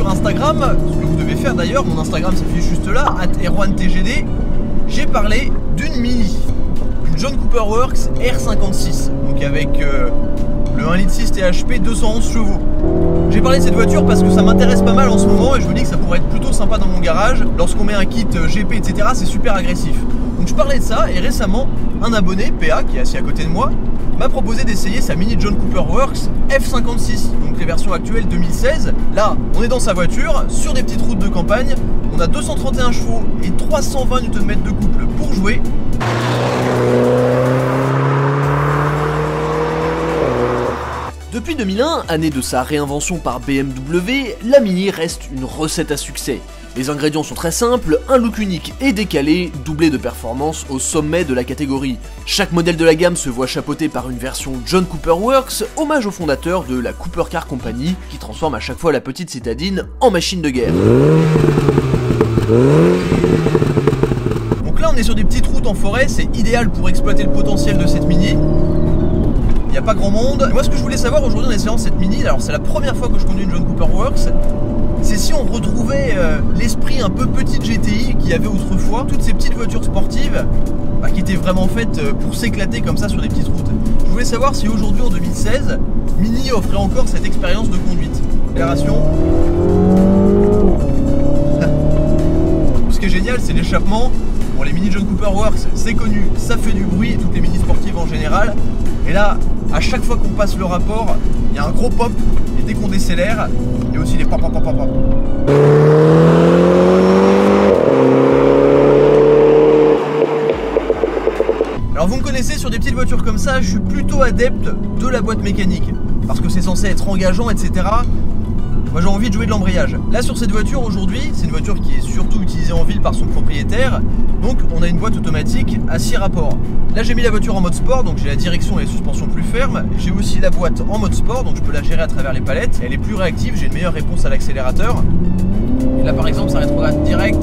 sur Instagram, ce que vous devez faire d'ailleurs, mon Instagram s'affiche juste là, @erwantgd, j'ai parlé d'une Mini, une John Cooper Works R56, donc avec le 1,6 litre THP 211 chevaux. J'ai parlé de cette voiture parce que ça m'intéresse pas mal en ce moment et je me dis que ça pourrait être plutôt sympa dans mon garage. Lorsqu'on met un kit GP, etc., c'est super agressif. Donc je parlais de ça et récemment, un abonné, PA, qui est assis à côté de moi, m'a proposé d'essayer sa Mini John Cooper Works F56, donc les versions actuelles 2016. Là, on est dans sa voiture, sur des petites routes de campagne, on a 231 chevaux et 320 Nm de couple pour jouer. Depuis 2001, année de sa réinvention par BMW, la Mini reste une recette à succès. Les ingrédients sont très simples, un look unique et décalé, doublé de performance au sommet de la catégorie. Chaque modèle de la gamme se voit chapeauté par une version John Cooper Works, hommage au fondateur de la Cooper Car Company, qui transforme à chaque fois la petite citadine en machine de guerre. Donc là on est sur des petites routes en forêt, c'est idéal pour exploiter le potentiel de cette Mini. Il n'y a pas grand monde. Moi ce que je voulais savoir aujourd'hui en essayant cette Mini, alors c'est la première fois que je conduis une John Cooper Works, c'est si on retrouvait l'esprit un peu petite GTI qu'il y avait autrefois, toutes ces petites voitures sportives qui étaient vraiment faites pour s'éclater comme ça sur des petites routes. Je voulais savoir si aujourd'hui en 2016, Mini offrait encore cette expérience de conduite. Accélération. Ce qui est génial, c'est l'échappement. Bon, les Mini John Cooper Works, c'est connu, ça fait du bruit, et toutes les Mini sportives en général. Et là, à chaque fois qu'on passe le rapport, il y a un gros pop, et dès qu'on décélère, il y a aussi des pop pop pop pop pop. Alors vous me connaissez, sur des petites voitures comme ça, je suis plutôt adepte de la boîte mécanique, parce que c'est censé être engageant, etc. Moi j'ai envie de jouer de l'embrayage. Là sur cette voiture aujourd'hui, c'est une voiture qui est surtout utilisée en ville par son propriétaire. Donc on a une boîte automatique à 6 rapports. Là j'ai mis la voiture en mode sport, donc j'ai la direction et les suspensions plus fermes. J'ai aussi la boîte en mode sport, donc je peux la gérer à travers les palettes. Elle est plus réactive, j'ai une meilleure réponse à l'accélérateur. Et là par exemple ça rétrograde direct.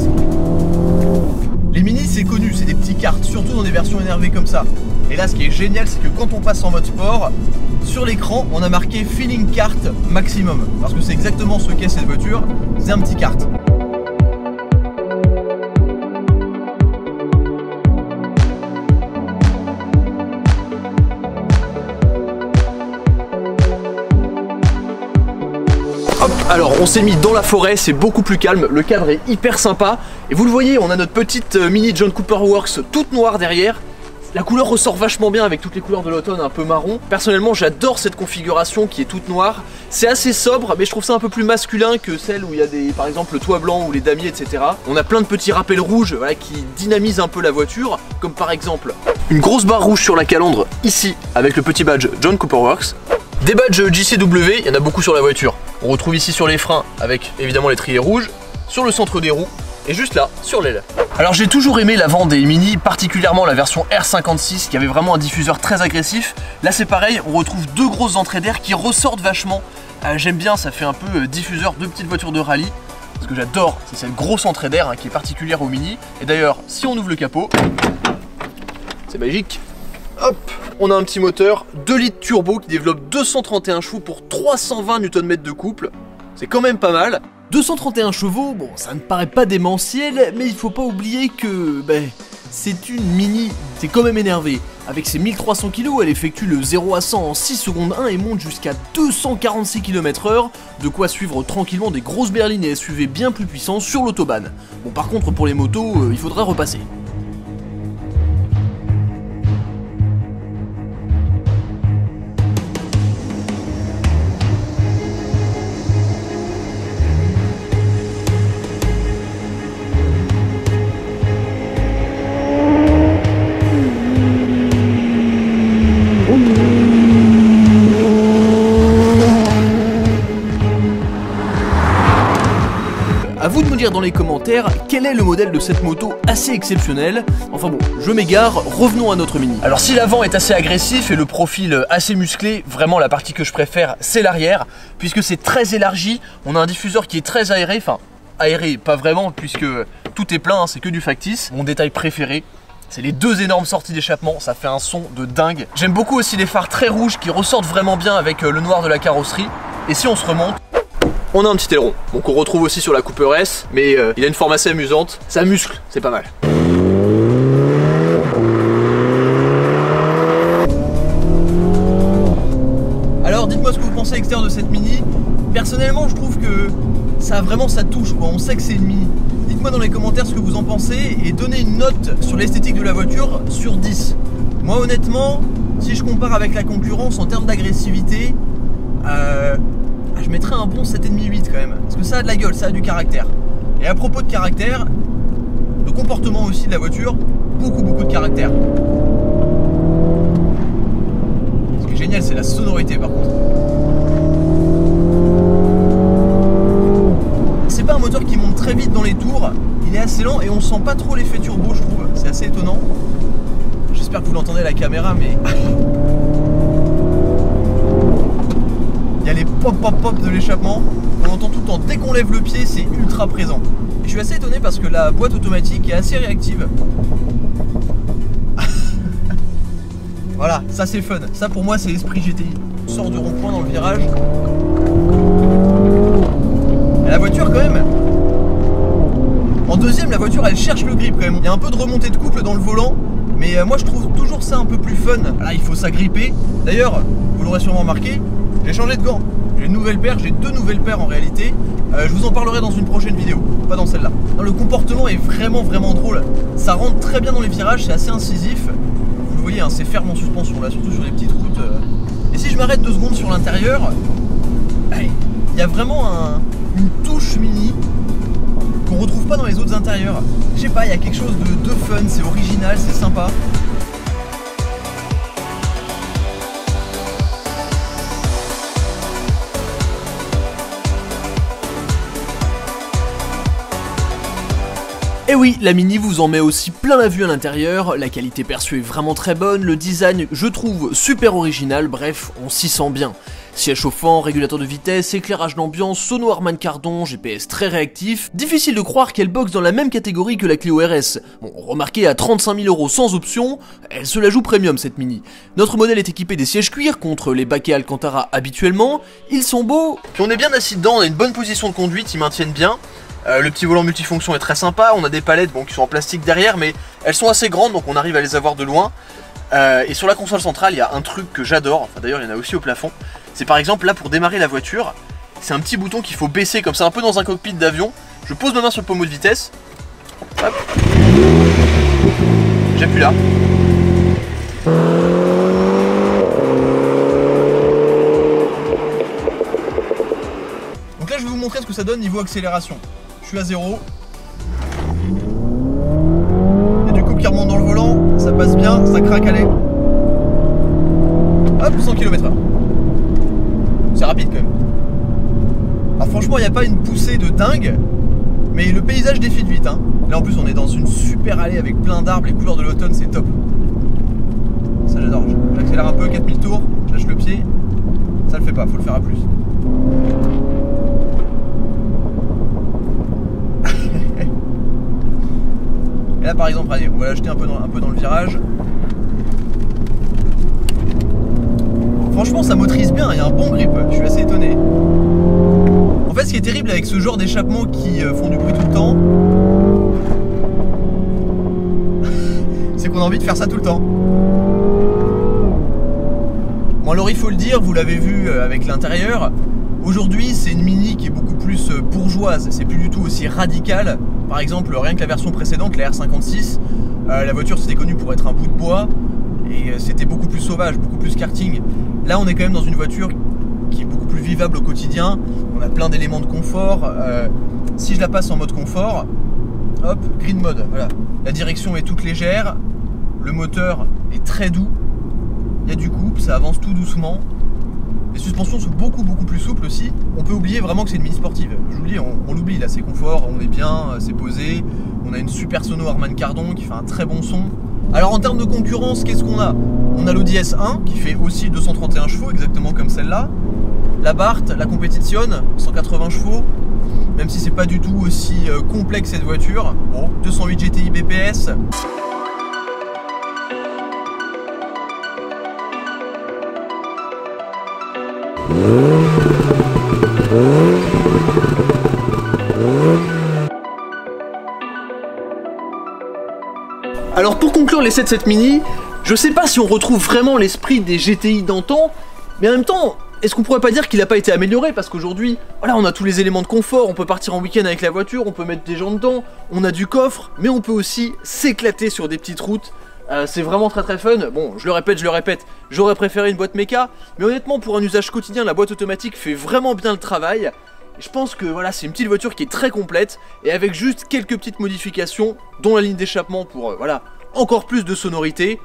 Les Mini c'est connu, c'est des petits karts, surtout dans des versions énervées comme ça. Et là ce qui est génial, c'est que quand on passe en mode sport, sur l'écran on a marqué Feeling Kart Maximum, parce que c'est exactement ce qu'est cette voiture, c'est un petit kart. Hop, alors on s'est mis dans la forêt, c'est beaucoup plus calme, le cadre est hyper sympa. Et vous le voyez, on a notre petite Mini John Cooper Works toute noire derrière. La couleur ressort vachement bien avec toutes les couleurs de l'automne un peu marron. Personnellement j'adore cette configuration qui est toute noire. C'est assez sobre mais je trouve ça un peu plus masculin que celle où il y a des, par exemple le toit blanc ou les damiers, etc. On a plein de petits rappels rouges, voilà, qui dynamisent un peu la voiture. Comme par exemple une grosse barre rouge sur la calandre ici avec le petit badge John Cooper Works. Des badges JCW, il y en a beaucoup sur la voiture. On retrouve ici sur les freins avec évidemment les triers rouges, sur le centre des roues et juste là sur l'aile. Alors j'ai toujours aimé l'avant des Mini, particulièrement la version R56 qui avait vraiment un diffuseur très agressif. Là c'est pareil, on retrouve deux grosses entrées d'air qui ressortent vachement. J'aime bien, ça fait un peu diffuseur de petites voitures de rallye. Ce que j'adore, c'est cette grosse entrée d'air qui est particulière aux Mini. Et d'ailleurs, si on ouvre le capot, c'est magique. Hop, on a un petit moteur 2 litres turbo qui développe 231 chevaux pour 320 Nm de couple. C'est quand même pas mal. 231 chevaux, bon ça ne paraît pas démentiel, mais il faut pas oublier que c'est une Mini, c'est quand même énervé. Avec ses 1300 kg, elle effectue le 0 à 100 en 6 secondes 1 et monte jusqu'à 246 km/h, de quoi suivre tranquillement des grosses berlines et SUV bien plus puissants sur l'autobahn. Bon par contre pour les motos, il faudra repasser. A vous de me dire dans les commentaires quel est le modèle de cette moto assez exceptionnelle. Enfin bon, je m'égare, revenons à notre Mini. Alors si l'avant est assez agressif et le profil assez musclé, vraiment la partie que je préfère c'est l'arrière, puisque c'est très élargi, on a un diffuseur qui est très aéré, enfin aéré pas vraiment puisque tout est plein, c'est que du factice. Mon détail préféré, c'est les deux énormes sorties d'échappement, ça fait un son de dingue. J'aime beaucoup aussi les phares très rouges qui ressortent vraiment bien avec le noir de la carrosserie. Et si on se remonte, On a un petit aileron, donc on retrouve aussi sur la Cooper S, mais il a une forme assez amusante, ça muscle, c'est pas mal. Alors dites-moi ce que vous pensez à l'extérieur de cette Mini. Personnellement je trouve que ça a vraiment sa touche quoi, on sait que c'est une Mini. Dites-moi dans les commentaires ce que vous en pensez et donnez une note sur l'esthétique de la voiture sur 10. Moi honnêtement, si je compare avec la concurrence en termes d'agressivité, je mettrais un bon 7,5-8 quand même. Parce que ça a de la gueule, ça a du caractère. Et à propos de caractère, le comportement aussi de la voiture, beaucoup de caractère. Ce qui est génial, c'est la sonorité par contre. C'est pas un moteur qui monte très vite dans les tours, il est assez lent et on sent pas trop l'effet turbo je trouve, c'est assez étonnant. J'espère que vous l'entendez à la caméra mais... Il y a les pop de l'échappement, on entend tout le temps, dès qu'on lève le pied c'est ultra présent. Et je suis assez étonné parce que la boîte automatique est assez réactive. Voilà, ça c'est fun, ça pour moi c'est l'esprit GTI. On sort du rond-point dans le virage. Et la voiture quand même, en deuxième la voiture elle cherche le grip quand même. Il y a un peu de remontée de couple dans le volant, mais moi je trouve toujours ça un peu plus fun. Là il faut s'agripper. D'ailleurs, vous l'aurez sûrement remarqué, j'ai changé de gants. J'ai une nouvelle paire, j'ai deux nouvelles paires en réalité. Je vous en parlerai dans une prochaine vidéo, pas dans celle-là. Le comportement est vraiment drôle. Ça rentre très bien dans les virages, c'est assez incisif. Vous le voyez, hein, c'est ferme en suspension là, surtout sur les petites routes. Et si je m'arrête 2 secondes sur l'intérieur, il y a vraiment une touche Mini qu'on retrouve pas dans les autres intérieurs. Je sais pas, il y a quelque chose de fun, c'est original, c'est sympa. Et oui, la Mini vous en met aussi plein la vue à l'intérieur, la qualité perçue est vraiment très bonne, le design je trouve super original, bref, on s'y sent bien. Siège chauffant, régulateur de vitesse, éclairage d'ambiance, sono Harman Kardon, GPS très réactif, difficile de croire qu'elle boxe dans la même catégorie que la Clio RS. Bon, remarquez à 35 000 € sans option, elle se la joue premium cette Mini. Notre modèle est équipé des sièges cuir contre les baquets Alcantara habituellement, ils sont beaux, puis on est bien assis dedans, on a une bonne position de conduite, ils maintiennent bien. Le petit volant multifonction est très sympa, on a des palettes qui sont en plastique derrière mais elles sont assez grandes donc on arrive à les avoir de loin. Et sur la console centrale il y a un truc que j'adore, enfin d'ailleurs il y en a aussi au plafond, c'est par exemple là pour démarrer la voiture, c'est un petit bouton qu'il faut baisser comme ça un peu dans un cockpit d'avion. Je pose ma main sur le pommeau de vitesse, hop, j'appuie là. Donc là je vais vous montrer ce que ça donne niveau accélération. Je suis à 0. Il y a du coup qui remonte dans le volant, ça passe bien, ça craque, allez. Hop, 100 km/h. C'est rapide quand même. Alors franchement, il n'y a pas une poussée de dingue, mais le paysage défile vite. Hein. Là en plus, on est dans une super allée avec plein d'arbres, les couleurs de l'automne, c'est top. Ça j'adore. J'accélère un peu, 4000 tours, je lâche le pied. Ça le fait pas, faut le faire à plus. Et là par exemple, allez, on va l'acheter un peu dans le virage. Franchement ça motorise bien, il y a un bon grip, je suis assez étonné. En fait ce qui est terrible avec ce genre d'échappement qui font du bruit tout le temps, c'est qu'on a envie de faire ça tout le temps. Bon alors il faut le dire, vous l'avez vu avec l'intérieur, aujourd'hui c'est une Mini qui est beaucoup plus bourgeoise, c'est plus du tout aussi radical. Par exemple, rien que la version précédente, la R56, la voiture c'était connu pour être un bout de bois et c'était beaucoup plus sauvage, beaucoup plus karting. Là on est quand même dans une voiture qui est beaucoup plus vivable au quotidien, on a plein d'éléments de confort. Si je la passe en mode confort, hop, green mode, voilà. La direction est toute légère, le moteur est très doux, il y a du couple, ça avance tout doucement. Les suspensions sont beaucoup plus souples aussi. On peut oublier vraiment que c'est une Mini sportive. Je vous le dis, on l'oublie là, c'est confort, on est bien, c'est posé. On a une super sono Harman Kardon qui fait un très bon son. Alors en termes de concurrence, qu'est-ce qu'on a? On a l'Audi S1 qui fait aussi 231 chevaux, exactement comme celle-là. La Barth, la Competition, 180 chevaux. Même si c'est pas du tout aussi complexe cette voiture. Bon, 208 GTI BPS. Alors pour conclure l'essai de cette Mini, je sais pas si on retrouve vraiment l'esprit des GTI d'antan, mais en même temps, est-ce qu'on pourrait pas dire qu'il a pas été amélioré? Parce qu'aujourd'hui, voilà, on a tous les éléments de confort, on peut partir en week-end avec la voiture, on peut mettre des gens dedans, on a du coffre, mais on peut aussi s'éclater sur des petites routes. C'est vraiment très fun. Bon, je le répète, j'aurais préféré une boîte méca, mais honnêtement pour un usage quotidien, la boîte automatique fait vraiment bien le travail. Je pense que voilà, c'est une petite voiture qui est très complète et avec juste quelques petites modifications, dont la ligne d'échappement pour voilà, encore plus de sonorité.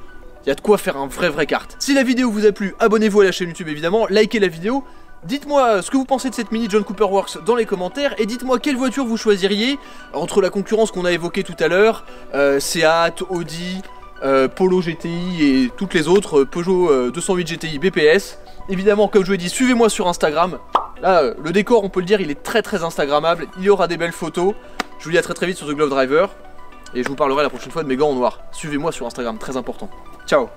Il y a de quoi faire un vrai kart. Si la vidéo vous a plu, abonnez-vous à la chaîne YouTube évidemment, likez la vidéo. Dites-moi ce que vous pensez de cette Mini John Cooper Works dans les commentaires et dites-moi quelle voiture vous choisiriez entre la concurrence qu'on a évoquée tout à l'heure, Seat, Audi, Polo GTI et toutes les autres, Peugeot 208 GTI BPS. Évidemment, comme je vous l'ai dit, suivez-moi sur Instagram. Là, le décor, on peut le dire, il est très instagrammable. Il y aura des belles photos. Je vous dis à très vite sur The Glove Driver. Et je vous parlerai la prochaine fois de mes gants en noir. Suivez-moi sur Instagram, très important. Ciao.